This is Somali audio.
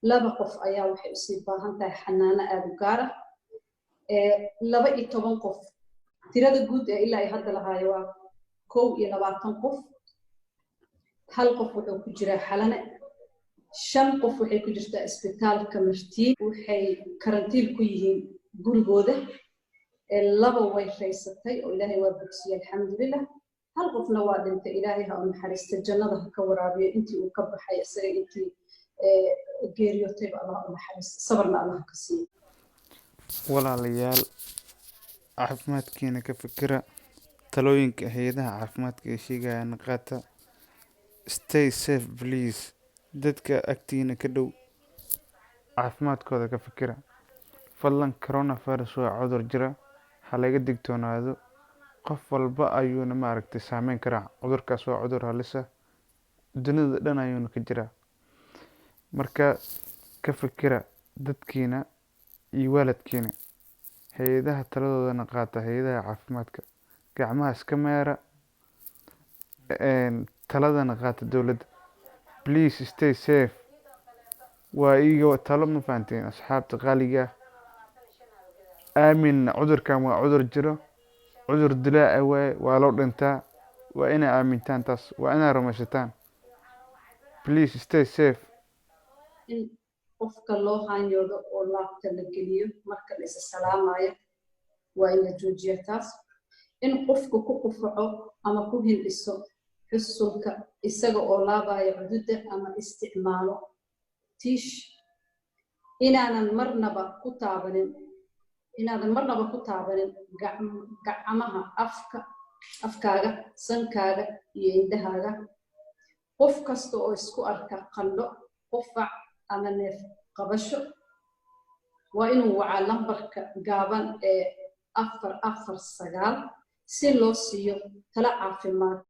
laba qof ayaa waxay u sii baahan tahay xanaano aad u gaar ah 12 qof tirada guud ee ilaa ay hadda lahaayo waa 21 qof hal qof wuxuu ku jiraa xalane 5 qof waxay ku jirtaa isbitaalka Martiin waxay karantiin ku yihiin gurigooda laba way raysatay oo ilaahay waa bogsiyay alxamdulillah hal qofna waa dhintay ilaahay ha u naxariisto jannada ka waraabiyo intii uu ka baxay isaga intii geeriyotay Allah u naxariisto sabarna Allah ka siiyo walaalayaal caafimaadkiina ka fikira talooyinka hay'adaha caafimaadka ee sheegayaan qaata stay safe please dadka agtiina ka dhow caafimaadkooda ka fikira fadlan coronavirus waa cudur jira ha laga digtoonaado qof walba ayuuna maaragtay saameyn karaa cudurkaas waa cudur halis ah dunida dhan ayuuna ka jiraa marka ka fikira dadkiina iyo waalidkiina hay'adaha taladoodana qaata hay'adaha caafimaadka gacmaha iska meera taladana qaata dowladda please stay safe waa iyaga talo ma fahanteen asxaabta qaaliga aamin cudurkan waa cudur jiro cudur dilaaca waaye waa loo dhintaa waa inay aamintaan taas waa inay rumaysataan please stay safe in qofka loo hanyoodo oo laabta la geliyo marka la is salaamayo waa in la joojiyo taas in qofku ku qufaco ama ku hindhiso xusulka isaga oo laabayo cududda ama isticmaalo tiish inaanan marnaba ku taabanin gacmaha afkaaga sankaaga iyo indhahaaga qof kasta oo isku arka qandho qufac ama neef qabasho waa inuu wacaa lambarka gaaban ee 449 si loo siiyo talo caafimaad